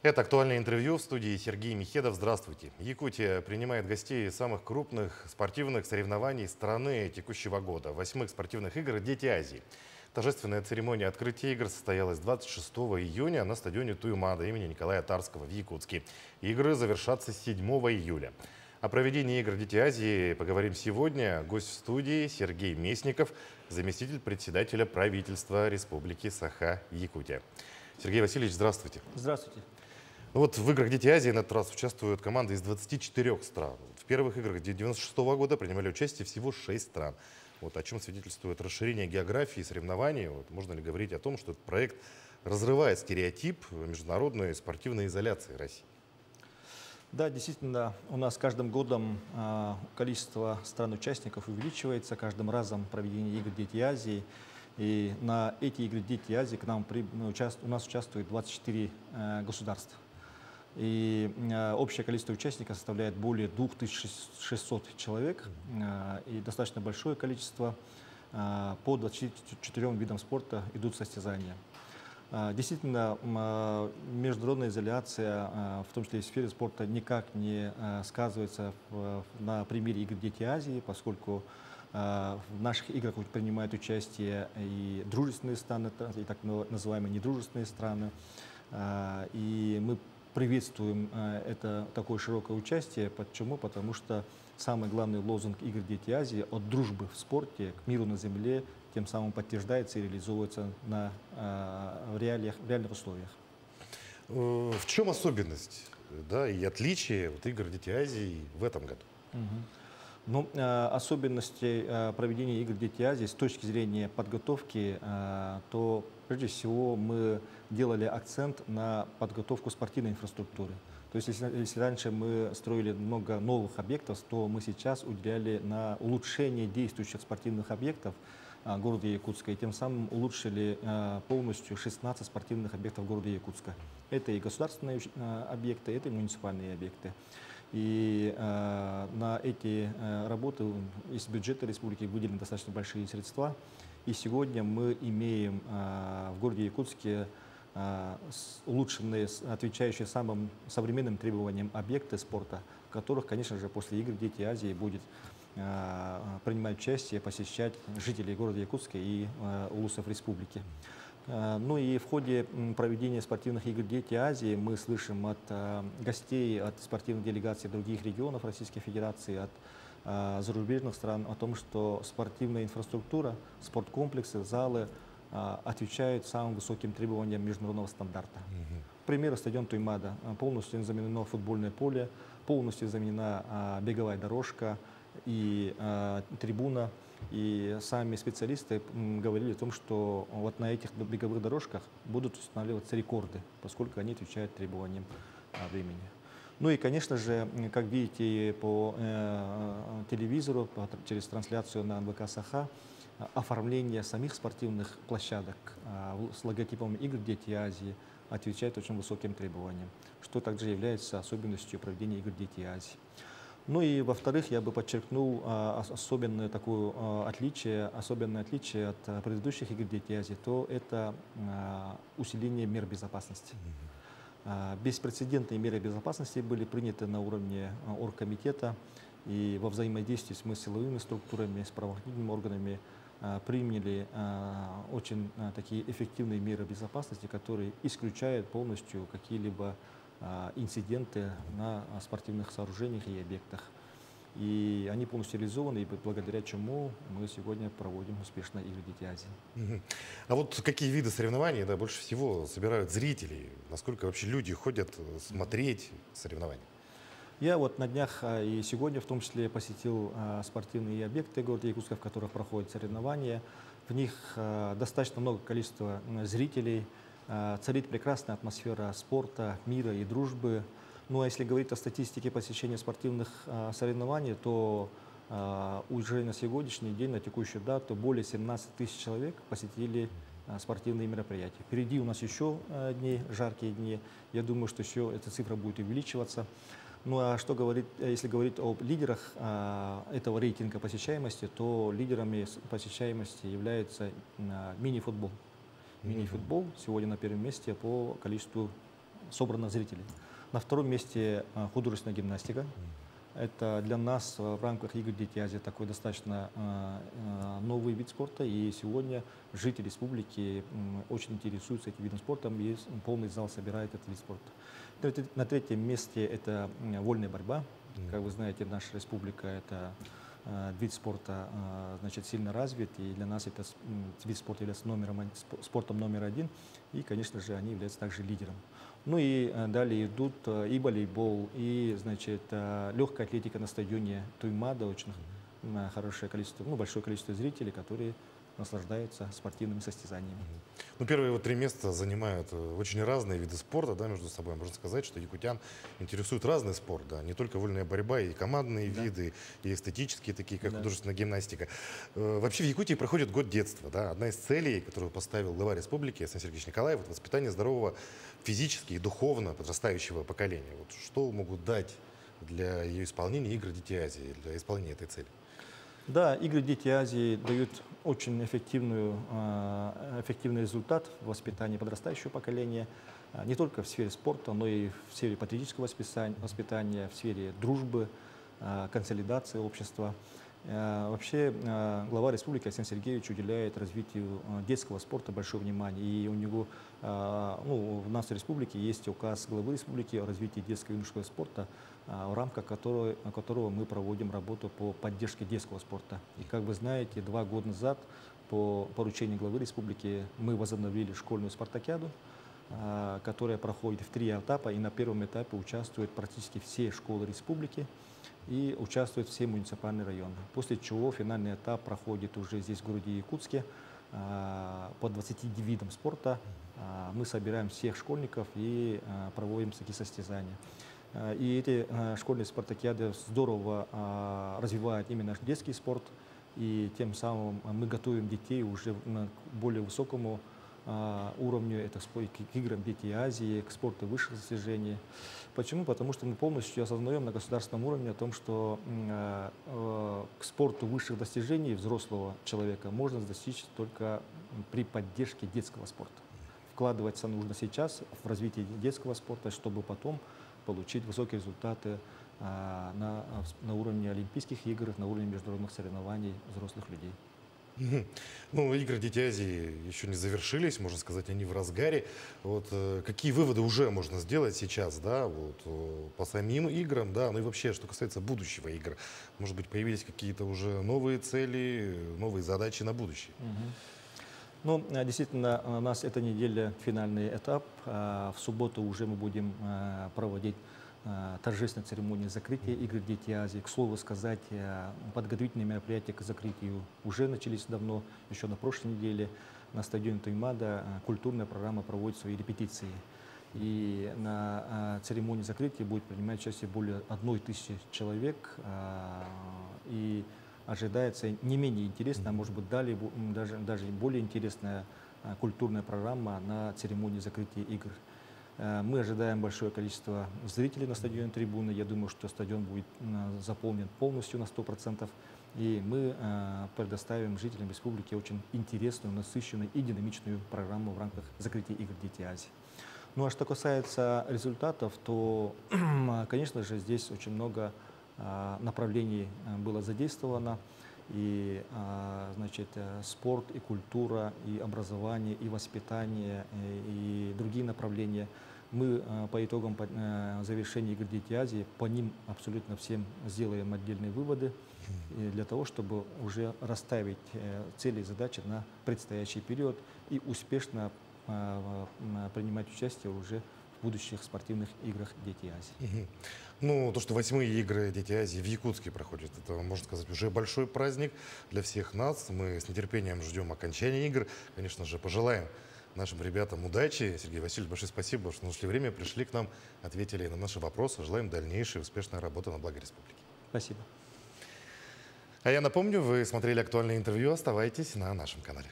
Это актуальное интервью в студии Сергей Михедов. Здравствуйте. Якутия принимает гостей самых крупных спортивных соревнований страны текущего года. Восьмых спортивных игр «Дети Азии». Торжественная церемония открытия игр состоялась 26 июня на стадионе Туймада имени Николая Тарского в Якутске. Игры завершатся 7 июля. О проведении игр «Дети Азии» поговорим сегодня. Гость в студии Сергей Местников, заместитель председателя правительства Республики Саха-Якутия. Сергей Васильевич, здравствуйте. Здравствуйте. Ну вот в играх «Дети Азии» на этот раз участвуют команды из 24 стран. В первых играх 1996 года принимали участие всего 6 стран. Вот о чем свидетельствует расширение географии и соревнований. Вот можно ли говорить о том, что этот проект разрывает стереотип международной спортивной изоляции России? Да, действительно, у нас каждым годом количество стран-участников увеличивается, каждым разом проведение игр «Дети Азии». И на эти игры «Дети Азии» к нам у нас участвует 24 государства. И общее количество участников составляет более 2600 человек, и достаточно большое количество. По 24 видам спорта идут состязания. Действительно, международная изоляция, в том числе и в сфере спорта, никак не сказывается на примере игр «Дети Азии», поскольку в наших играх принимают участие и дружественные страны, и так называемые недружественные страны. И мы приветствуем такое широкое участие. Почему? Потому что самый главный лозунг игр «Дети Азии» от дружбы в спорте к миру на земле тем самым подтверждается и реализуется в реальных условиях. В чем особенность, да, и отличие игр «Дети Азии» в этом году? Ну, особенности проведения игр «Дети Азии» с точки зрения подготовки, то прежде всего мы делали акцент на подготовку спортивной инфраструктуры. То есть если раньше мы строили много новых объектов, то мы сейчас уделяли на улучшение действующих спортивных объектов города Якутска, и тем самым улучшили полностью 16 спортивных объектов города Якутска. Это и государственные объекты, это и муниципальные объекты. И на эти работы из бюджета республики выделены достаточно большие средства. И сегодня мы имеем в городе Якутске улучшенные, отвечающие самым современным требованиям объекты спорта, в которых, конечно же, после игр «Дети Азии» будет принимать участие, посещать жителей города Якутска и улусов республики. Ну и в ходе проведения спортивных игр «Дети Азии» мы слышим от гостей, от спортивных делегаций других регионов Российской Федерации, от зарубежных стран о том, что спортивная инфраструктура, спорткомплексы, залы отвечают самым высоким требованиям международного стандарта. К примеру, стадион Туймада. Полностью заменено футбольное поле, полностью заменена беговая дорожка и трибуна. И сами специалисты говорили о том, что вот на этих беговых дорожках будут устанавливаться рекорды, поскольку они отвечают требованиям времени. Ну и, конечно же, как видите по телевизору, через трансляцию на НВК «Саха», оформление самих спортивных площадок с логотипом игр «Дети Азии» отвечает очень высоким требованиям, что также является особенностью проведения игр «Дети Азии». Ну и, во-вторых, я бы подчеркнул особенное отличие от предыдущих игр «Дети Азии», то это усиление мер безопасности. Беспрецедентные меры безопасности были приняты на уровне оргкомитета, и во взаимодействии с силовыми структурами, с правоохранительными органами приняли очень такие эффективные меры безопасности, которые исключают полностью какие-либо инциденты на спортивных сооружениях и объектах. И они полностью реализованы, и благодаря чему мы сегодня проводим успешно игры «Дети Азии». А вот какие виды соревнований больше всего собирают зрителей? Насколько вообще люди ходят смотреть соревнования? Я вот на днях и сегодня в том числе посетил спортивные объекты города Якутска, в которых проходят соревнования. В них достаточно много количества зрителей. Царит прекрасная атмосфера спорта, мира и дружбы. Ну а если говорить о статистике посещения спортивных соревнований, то уже на сегодняшний день, на текущую дату, более 17 тысяч человек посетили спортивные мероприятия. Впереди у нас еще дни, жаркие дни. Я думаю, что еще эта цифра будет увеличиваться. Ну а если говорить о лидерах этого рейтинга посещаемости, то лидерами посещаемости является мини-футбол. Мини-футбол сегодня на первом месте по количеству собрано зрителей. На втором месте художественная гимнастика. Это для нас в рамках игр Дети Азии такой достаточно новый вид спорта. И сегодня жители республики очень интересуются этим видом спорта. И полный зал собирает этот вид спорта. На третьем месте это вольная борьба. Как вы знаете, наша республика — это вид спорта, значит, сильно развит, и для нас этот вид спорта является спортом номер один, и, конечно же, они являются также лидером. Ну и далее идут и волейбол, и, значит, легкая атлетика на стадионе Туймада, очень хорошее количество, большое количество зрителей, которые наслаждаются спортивными состязаниями. Ну, первые 3 места занимают очень разные виды спорта, да, между собой. Можно сказать, что якутян интересует разный спорт, да, не только вольная борьба, и командные виды, и эстетические, такие как художественная гимнастика. Вообще в Якутии проходит год детства, да. Одна из целей, которую поставил глава республики Александр Сергеевич Николаев, это воспитание здорового физически и духовно подрастающего поколения. Вот что могут дать для ее исполнения игры Дети Азии, для исполнения этой цели? Да, игры Дети Азии дают очень эффективный результат в воспитании подрастающего поколения, не только в сфере спорта, но и в сфере патриотического воспитания, в сфере дружбы, консолидации общества. Вообще глава республики Александр Сергеевич уделяет развитию детского спорта большое внимание. И у него, в нашей республике есть указ главы республики о развитии детского и юношеского спорта, в рамках которого мы проводим работу по поддержке детского спорта. И, как вы знаете, 2 года назад по поручению главы республики мы возобновили школьную спартакиаду, которая проходит в 3 этапа, и на первом этапе участвуют практически все школы республики и участвуют все муниципальные районы. После чего финальный этап проходит уже здесь, в городе Якутске, по 20 видам спорта. Мы собираем всех школьников и проводим такие состязания. И эти школьные спартакиады здорово развивают именно наш детский спорт, и тем самым мы готовим детей уже на более высокому уровню, это к играм Дети Азии, к спорту высших достижений. Почему? Потому что мы полностью осознаем на государственном уровне о том, что к спорту высших достижений взрослого человека можно достичь только при поддержке детского спорта. Вкладываться нужно сейчас в развитие детского спорта, чтобы потом получить высокие результаты на уровне Олимпийских игр, на уровне международных соревнований взрослых людей. Ну, игры Дети Азии еще не завершились, можно сказать, они в разгаре. Вот какие выводы уже можно сделать сейчас, да, вот по самим играм, да, ну и вообще, что касается будущего игр, может быть, появились какие-то уже новые цели, новые задачи на будущее? Ну, действительно, у нас эта неделя финальный этап. В субботу уже мы будем проводить торжественной церемонии закрытия игр Дети Азии. К слову сказать, подготовительные мероприятия к закрытию уже начались давно, еще на прошлой неделе. На стадионе Туймада культурная программа проводит свои репетиции. И на церемонии закрытия будет принимать участие более 1000 человек. И ожидается не менее интересная, а может быть даже более интересная культурная программа на церемонии закрытия игр. Мы ожидаем большое количество зрителей на стадионе трибуны. Я думаю, что стадион будет заполнен полностью на 100%. И мы предоставим жителям республики очень интересную, насыщенную и динамичную программу в рамках закрытия игр Дети Азии. Ну а что касается результатов, то, конечно же, здесь очень много направлений было задействовано. И, значит, спорт, и культура, и образование, и воспитание, и другие направления. Мы по итогам завершения игр Дети Азии по ним абсолютно всем сделаем отдельные выводы для того, чтобы уже расставить цели и задачи на предстоящий период и успешно принимать участие уже в будущих спортивных играх Дети Азии. Ну, то, что 8-е игры Дети Азии в Якутске проходят, это, можно сказать, уже большой праздник для всех нас. Мы с нетерпением ждем окончания игр. Конечно же, пожелаем нашим ребятам удачи. Сергей Васильевич, большое спасибо, что нашли время, пришли к нам, ответили на наши вопросы. Желаем дальнейшей успешной работы на благо республики. Спасибо. А я напомню, вы смотрели актуальное интервью. Оставайтесь на нашем канале.